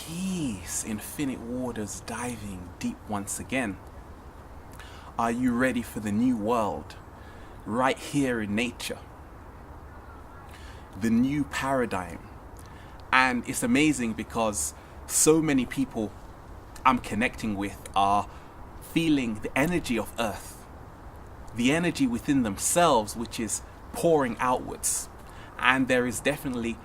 Peace, infinite waters diving deep once again. Are you ready for the new world? Right here in nature. The new paradigm. And it's amazing because so many people I'm connecting with are feeling the energy of Earth. The energy within themselves, which is pouring outwards. And there is definitely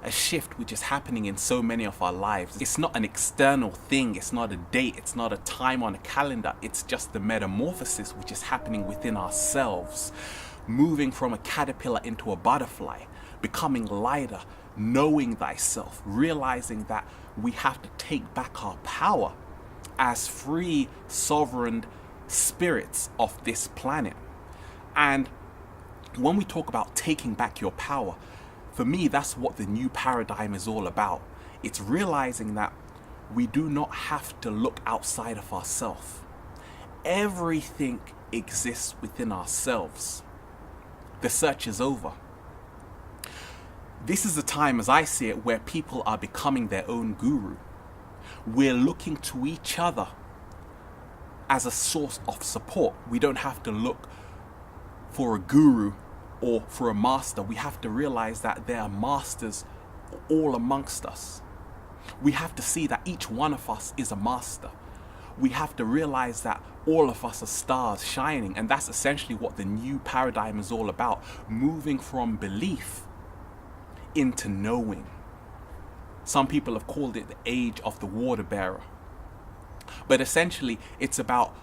a shift which is happening in so many of our lives. It's not an external thing, it's not a date, it's not a time on a calendar, it's just the metamorphosis which is happening within ourselves. Moving from a caterpillar into a butterfly, becoming lighter, knowing thyself, realizing that we have to take back our power as free, sovereign spirits of this planet. And when we talk about taking back your power, for me, that's what the new paradigm is all about. It's realizing that we do not have to look outside of ourselves. Everything exists within ourselves. The search is over. This is a time, as I see it, where people are becoming their own guru. We're looking to each other as a source of support. We don't have to look for a guru or for a master. We have to realize that there are masters all amongst us. We have to see that each one of us is a master. We have to realize that all of us are stars shining, and that's essentially what the new paradigm is all about. Moving from belief into knowing. Some people have called it the age of the water bearer. But essentially, it's about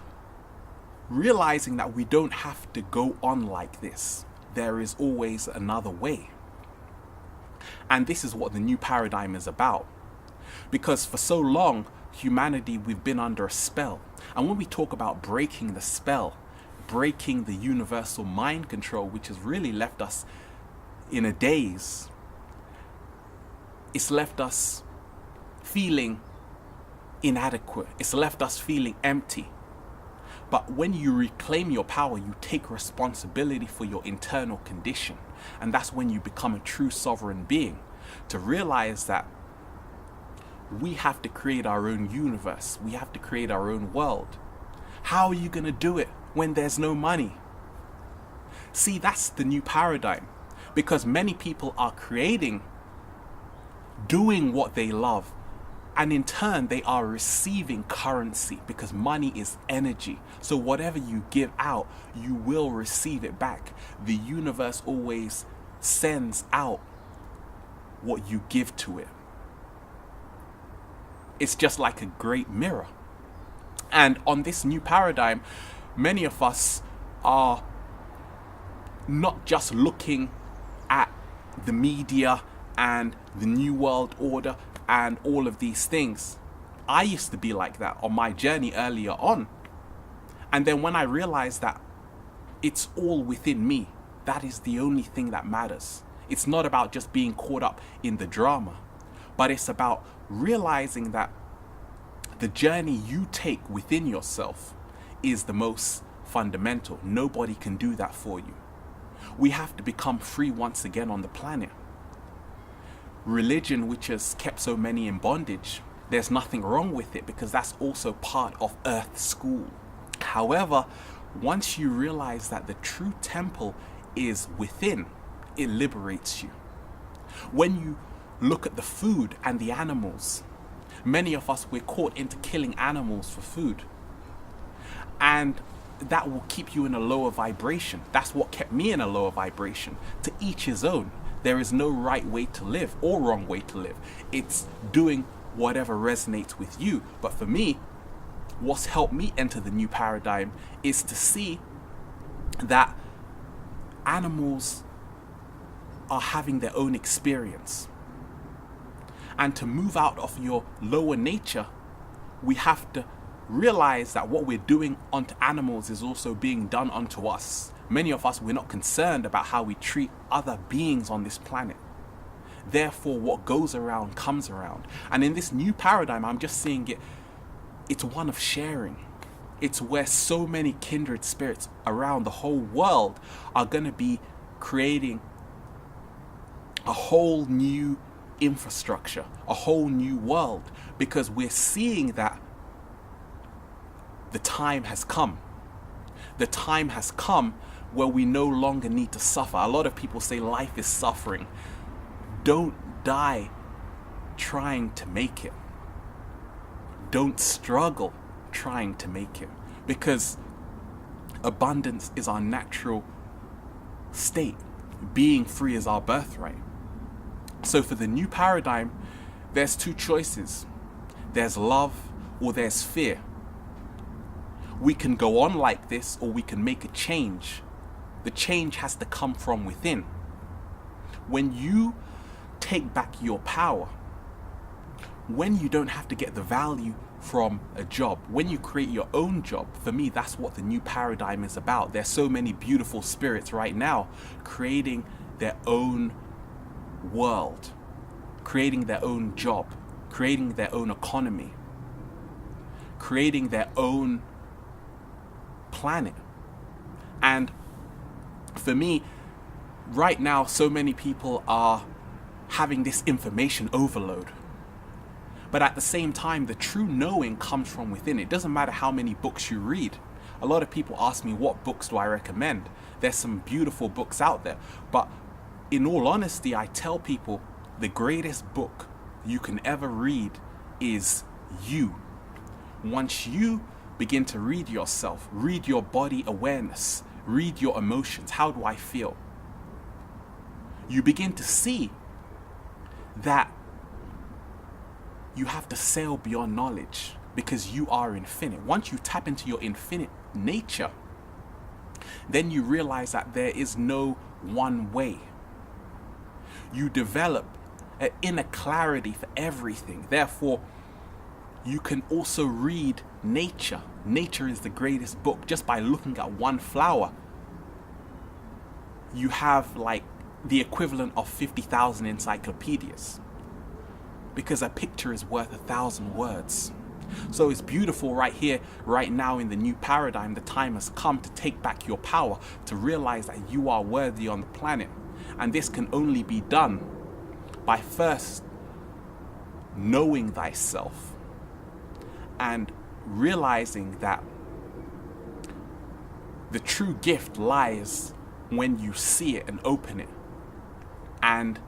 realizing that we don't have to go on like this. There is always another way. And this is what the new paradigm is about. Because for so long, humanity, we've been under a spell. And when we talk about breaking the spell, breaking the universal mind control, which has really left us in a daze, it's left us feeling inadequate. It's left us feeling empty. But when you reclaim your power, you take responsibility for your internal condition. And that's when you become a true sovereign being. To realize that we have to create our own universe. We have to create our own world. How are you going to do it when there's no money? See, that's the new paradigm. Because many people are creating, doing what they love. And in turn, they are receiving currency, because money is energy. So whatever you give out, you will receive it back. The universe always sends out what you give to it. It's just like a great mirror. And on this new paradigm, many of us are not just looking at the media and the new world order and all of these things. I used to be like that on my journey earlier on. And then when I realized that it's all within me, that is the only thing that matters. It's not about just being caught up in the drama, but it's about realizing that the journey you take within yourself is the most fundamental. Nobody can do that for you. We have to become free once again on the planet. Religion, which has kept so many in bondage, there's nothing wrong with it, because that's also part of Earth's school. However, once you realize that the true temple is within, it liberates you. When you look at the food and the animals, many of us, we're caught into killing animals for food. And that will keep you in a lower vibration. That's what kept me in a lower vibration. To each his own. There is no right way to live or wrong way to live. It's doing whatever resonates with you. But for me, what's helped me enter the new paradigm is to see that animals are having their own experience. And to move out of your lower nature, we have to realize that what we're doing onto animals is also being done onto us. Many of us, we're not concerned about how we treat other beings on this planet. Therefore, what goes around comes around. And in this new paradigm, I'm just seeing it's one of sharing. It's where so many kindred spirits around the whole world are going to be creating a whole new infrastructure, a whole new world, because we're seeing that the time has come. The time has come where we no longer need to suffer. A lot of people say life is suffering. Don't die trying to make it. Don't struggle trying to make it, because abundance is our natural state. Being free is our birthright. So for the new paradigm, there's two choices. There's love or there's fear. We can go on like this, or we can make a change. The change has to come from within. When you take back your power, when you don't have to get the value from a job, when you create your own job, for me, that's what the new paradigm is about. There's so many beautiful spirits right now creating their own world, creating their own job, creating their own economy, creating their own planet. And for me, right now, so many people are having this information overload. But at the same time, the true knowing comes from within. It doesn't matter how many books you read. A lot of people ask me, what books do I recommend? There's some beautiful books out there. But in all honesty, I tell people the greatest book you can ever read is you. Once you begin to read yourself, read your body awareness, read your emotions, how do I feel? You begin to see that you have to sail beyond knowledge, because you are infinite. Once you tap into your infinite nature, then you realize that there is no one way. You develop an inner clarity for everything. Therefore, you can also read nature. Nature is the greatest book. Just by looking at one flower, you have like the equivalent of 50,000 encyclopedias, because a picture is worth 1,000 words. So it's beautiful right here, right now in the new paradigm. The time has come to take back your power, to realize that you are worthy on the planet. And this can only be done by first knowing thyself and realizing that the true gift lies when you see it and open it, and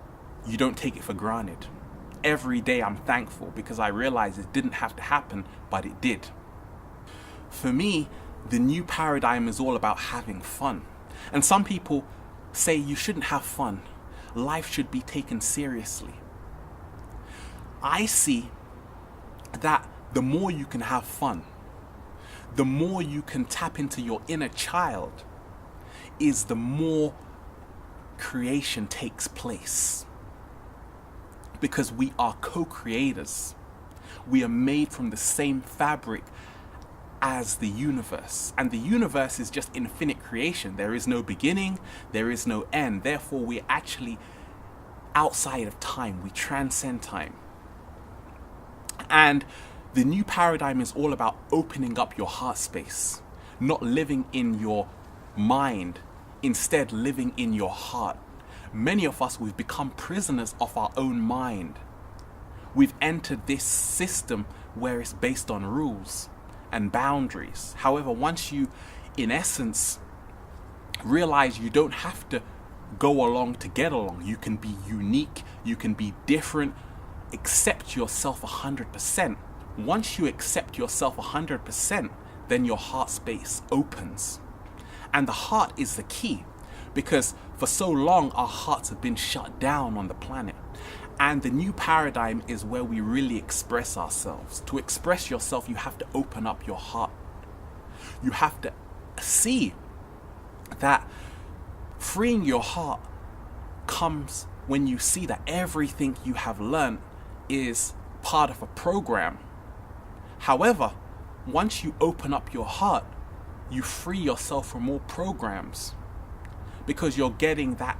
you don't take it for granted. Every day I'm thankful because I realize it didn't have to happen, but it did. For me, the new paradigm is all about having fun. And some people say you shouldn't have fun. Life should be taken seriously. I see that the more you can have fun, the more you can tap into your inner child, is the more creation takes place. Because we are co-creators. We are made from the same fabric as the universe. And the universe is just infinite creation. There is no beginning, there is no end. Therefore, we're actually outside of time. We transcend time. And the new paradigm is all about opening up your heart space, not living in your mind, instead living in your heart. Many of us, we've become prisoners of our own mind. We've entered this system where it's based on rules and boundaries. However, once you, in essence, realize you don't have to go along to get along, you can be unique, you can be different, accept yourself 100%. Once you accept yourself 100%, then your heart space opens. And the heart is the key, because for so long our hearts have been shut down on the planet. And the new paradigm is where we really express ourselves. To express yourself, you have to open up your heart. You have to see that freeing your heart comes when you see that everything you have learned is part of a program. However, once you open up your heart, you free yourself from all programs, because you're getting that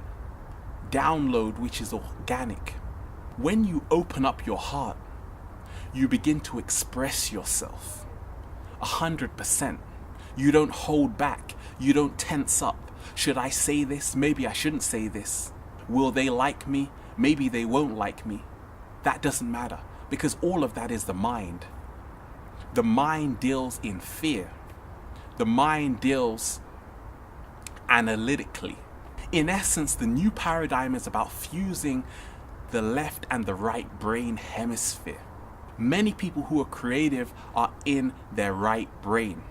download which is organic. When you open up your heart, you begin to express yourself 100%. You don't hold back. You don't tense up. Should I say this? Maybe I shouldn't say this. Will they like me? Maybe they won't like me. that doesn't matter, because all of that is the mind. The mind deals in fear. The mind deals analytically. In essence, the new paradigm is about fusing the left and the right brain hemisphere. Many people who are creative are in their right brain,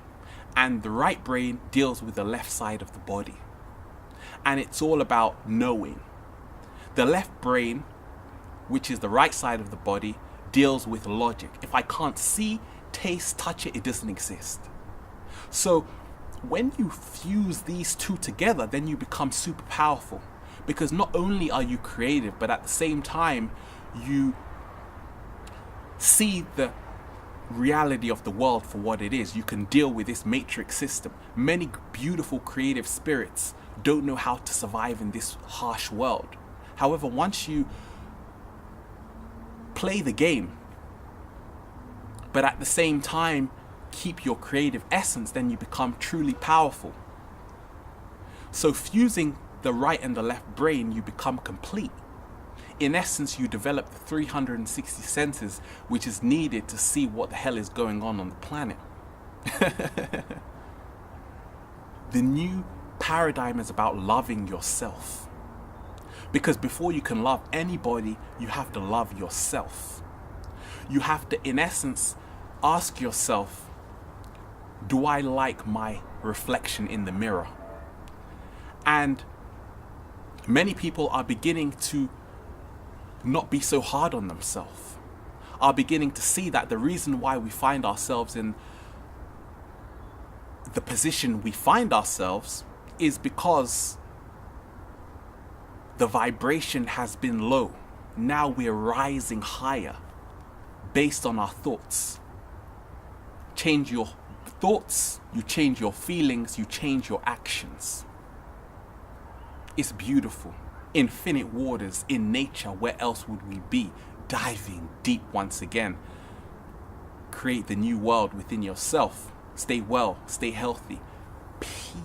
and the right brain deals with the left side of the body. And it's all about knowing. The left brain, which is the right side of the body, deals with logic. If I can't see, taste, touch it, it doesn't exist. So when you fuse these two together, then you become super powerful, because not only are you creative, but at the same time you see the reality of the world for what it is. You can deal with this matrix system. Many beautiful creative spirits don't know how to survive in this harsh world. However, once you play the game, but at the same time keep your creative essence, then you become truly powerful. So fusing the right and the left brain, you become complete. In essence, you develop the 360 senses which is needed to see what the hell is going on the planet. The new paradigm is about loving yourself. Because before you can love anybody, you have to love yourself. You have to, in essence, ask yourself, do I like my reflection in the mirror? And many people are beginning to not be so hard on themselves, are beginning to see that the reason why we find ourselves in the position we find ourselves is because the vibration has been low. Now we're rising higher based on our thoughts. Change your thoughts, you change your feelings, you change your actions. It's beautiful. Infinite waters in nature, where else would we be? Diving deep once again. Create the new world within yourself. Stay well, stay healthy. Peace.